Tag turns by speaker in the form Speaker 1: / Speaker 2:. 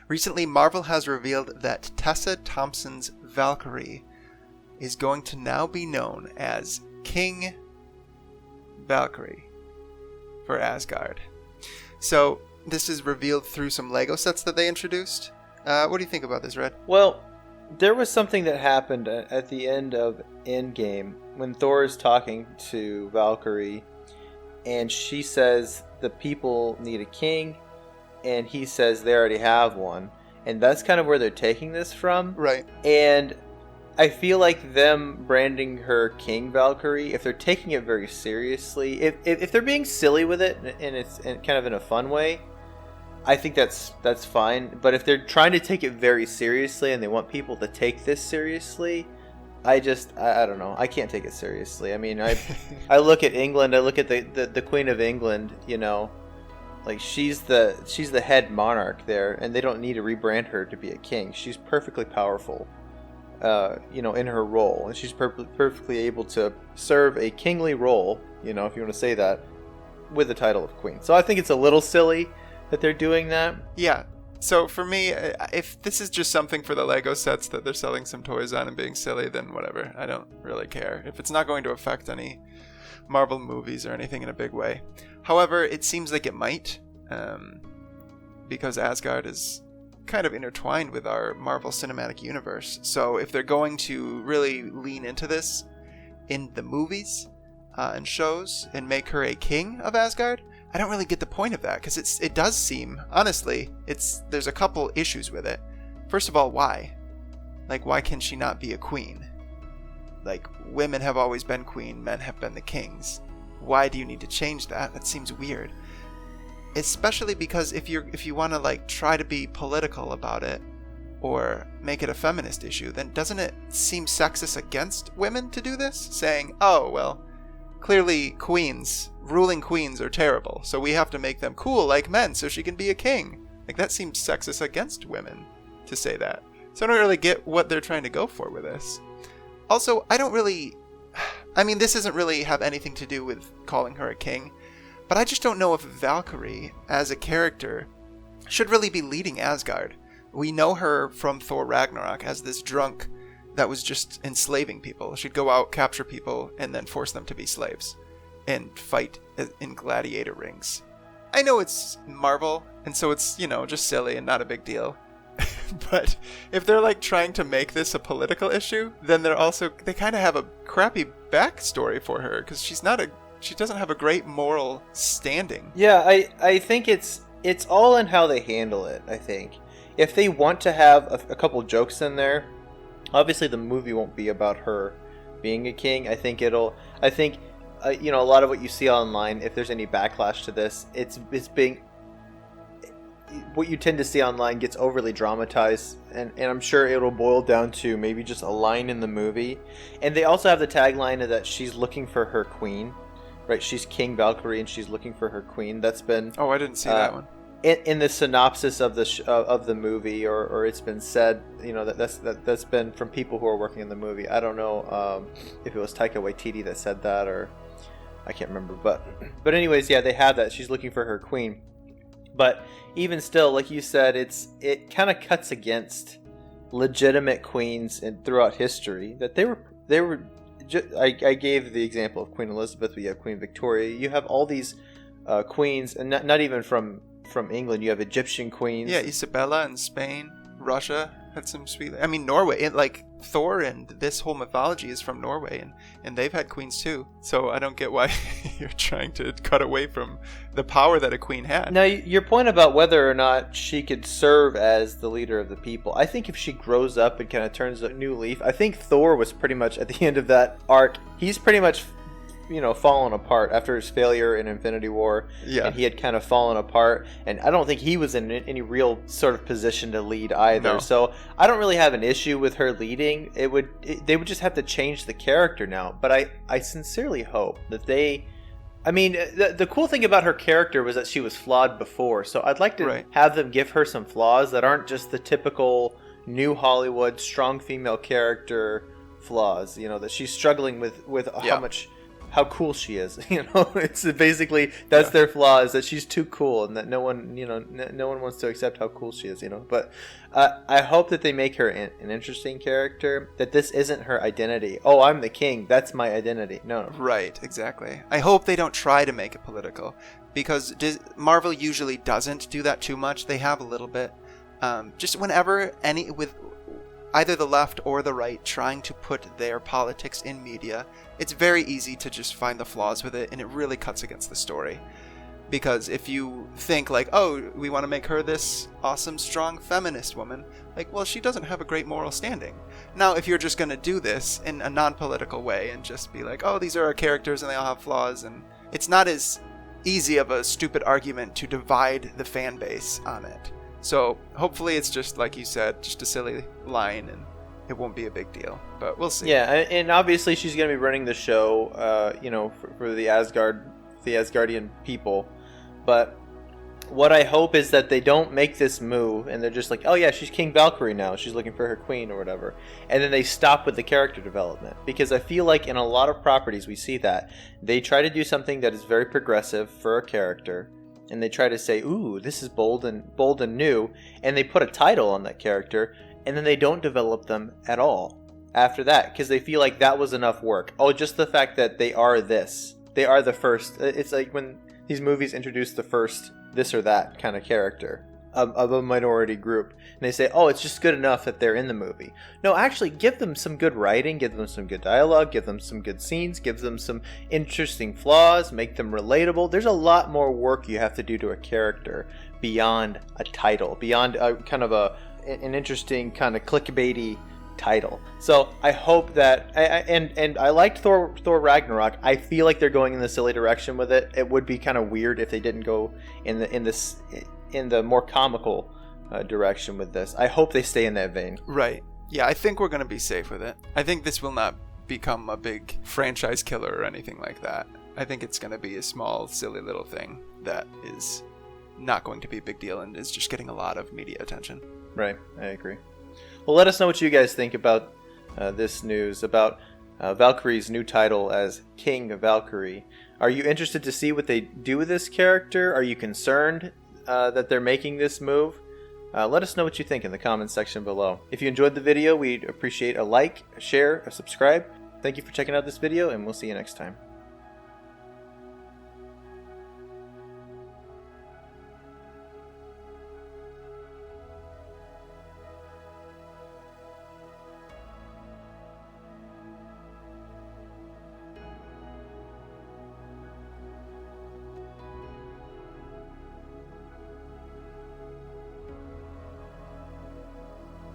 Speaker 1: Recently, Marvel has revealed that Tessa Thompson's Valkyrie is going to now be known as King Valkyrie for Asgard. So, this is revealed through some Lego sets that they introduced. What do you think about this, Red?
Speaker 2: Well, there was something that happened at the end of Endgame when Thor is talking to Valkyrie, and she says the people need a king, and he says they already have one. And that's kind of where they're taking this from.
Speaker 1: Right.
Speaker 2: And I feel like them branding her King Valkyrie, if they're taking it very seriously, if they're being silly with it and it's kind of in a fun way, I think that's fine. But if they're trying to take it very seriously and they want people to take this seriously, I don't know. I can't take it seriously. I mean, I look at England. I look at the Queen of England. You know, like she's the head monarch there, and they don't need to rebrand her to be a king. She's perfectly powerful, in her role, and she's perfectly able to serve a kingly role. You know, if you want to say that, with the title of queen. So I think it's a little silly that they're doing that.
Speaker 1: Yeah. So for me, if this is just something for the Lego sets that they're selling some toys on and being silly, then whatever. I don't really care. If it's not going to affect any Marvel movies or anything in a big way. However, it seems like it might, because Asgard is kind of intertwined with our Marvel Cinematic Universe. So if they're going to really lean into this in the movies and shows and make her a king of Asgard, I don't really get the point of that, because it does seem, honestly, there's a couple issues with it. First of all, why? Like, why can she not be a queen? Like, women have always been queen, men have been the kings. Why do you need to change that? That seems weird. Especially because if you want to like try to be political about it or make it a feminist issue, then doesn't it seem sexist against women to do this? Saying, oh, well, clearly ruling queens are terrible, so we have to make them cool like men so she can be a king. Like, that seems sexist against women to say that. So I don't really get what they're trying to go for with this. Also, this doesn't really have anything to do with calling her a king, but I just don't know if Valkyrie, as a character, should really be leading Asgard. We know her from Thor Ragnarok as this drunk that was just enslaving people. She'd go out, capture people, and then force them to be slaves and fight in gladiator rings. I know it's Marvel, and so it's, just silly and not a big deal. But if they're like trying to make this a political issue, then they kind of have a crappy backstory for her, because she doesn't have a great moral standing.
Speaker 2: Yeah, I think it's all in how they handle it. I think if they want to have a couple jokes in there, obviously the movie won't be about her being a king. I think a lot of what you see online, if there's any backlash to this, it's being, what you tend to see online gets overly dramatized, and I'm sure it'll boil down to maybe just a line in the movie. And they also have the tagline that she's looking for her queen, right? She's King Valkyrie and she's looking for her queen. That's been
Speaker 1: I didn't see that one
Speaker 2: in the synopsis of the movie, or it's been said, that's been from people who are working in the movie. I don't know if it was Taika Waititi that said that, or I can't remember, but anyways, yeah, they have that. She's looking for her queen. But even still, like you said, it kind of cuts against legitimate queens throughout history. That they were. I gave the example of Queen Elizabeth. We have Queen Victoria. You have all these queens, and not even from England. You have Egyptian queens.
Speaker 1: Yeah, Isabella in Spain, Russia had some sweet. I mean, Norway. Like Thor and this whole mythology is from Norway, and they've had queens too. So I don't get why you're trying to cut away from the power that a queen had.
Speaker 2: Now, your point about whether or not she could serve as the leader of the people, I think if she grows up and kind of turns a new leaf, I think Thor was pretty much at the end of that arc. He's pretty much, fallen apart after his failure in Infinity War.
Speaker 1: Yeah.
Speaker 2: And he had kind of fallen apart, and I don't think he was in any real sort of position to lead either.
Speaker 1: No. So
Speaker 2: I don't really have an issue with her leading. They would just have to change the character now. But I sincerely hope that they... I mean, the cool thing about her character was that she was flawed before, so I'd like to have them give her some flaws that aren't just the typical new Hollywood strong female character flaws. That she's struggling with how cool she is. It's basically that's their flaw, is that she's too cool, and that no one, no one wants to accept how cool she is. But I hope that they make her an interesting character. That this isn't her identity. Oh, I'm the king. That's my identity. No.
Speaker 1: Right. Exactly. I hope they don't try to make it political, because Marvel usually doesn't do that too much. They have a little bit. Just whenever with either the left or the right trying to put their politics in media, it's very easy to just find the flaws with it, and it really cuts against the story. Because if you think like, oh, we want to make her this awesome, strong feminist woman, like, well, she doesn't have a great moral standing. Now, if you're just going to do this in a non-political way and just be like, oh, these are our characters and they all have flaws, and it's not as easy of a stupid argument to divide the fan base on it. So hopefully it's just, like you said, just a silly line, and it won't be a big deal. But we'll see.
Speaker 2: Yeah, and obviously she's going to be running the show, for the Asgardian people. But what I hope is that they don't make this move, and they're just like, oh yeah, she's King Valkyrie now. She's looking for her queen or whatever. And then they stop with the character development. Because I feel like in a lot of properties we see that. They try to do something that is very progressive for a character, and they try to say, ooh, this is bold and new, and they put a title on that character, and then they don't develop them at all after that, because they feel like that was enough work. Oh, just the fact that they are this. They are the first. It's like when these movies introduce the first this or that kind of character of a minority group, and they say, oh, it's just good enough that they're in the movie. No, actually, give them some good writing, give them some good dialogue, give them some good scenes, give them some interesting flaws, make them relatable. There's a lot more work you have to do to a character beyond a title, beyond a kind of an interesting kind of clickbaity title. So I hope that and I liked Thor Ragnarok. I feel like they're going in the silly direction with it. It would be kind of weird if they didn't go in the more comical direction with this. I hope they stay in that vein.
Speaker 1: Right. Yeah, I think we're going to be safe with it. I think this will not become a big franchise killer or anything like that. I think it's going to be a small, silly little thing that is not going to be a big deal and is just getting a lot of media attention.
Speaker 2: Right. I agree. Well, let us know what you guys think about this news, about Valkyrie's new title as King Valkyrie. Are you interested to see what they do with this character? Are you concerned that they're making this move? Let us know what you think in the comments section below. If you enjoyed the video, we'd appreciate a like, a share, a subscribe. Thank you for checking out this video, and we'll see you next time.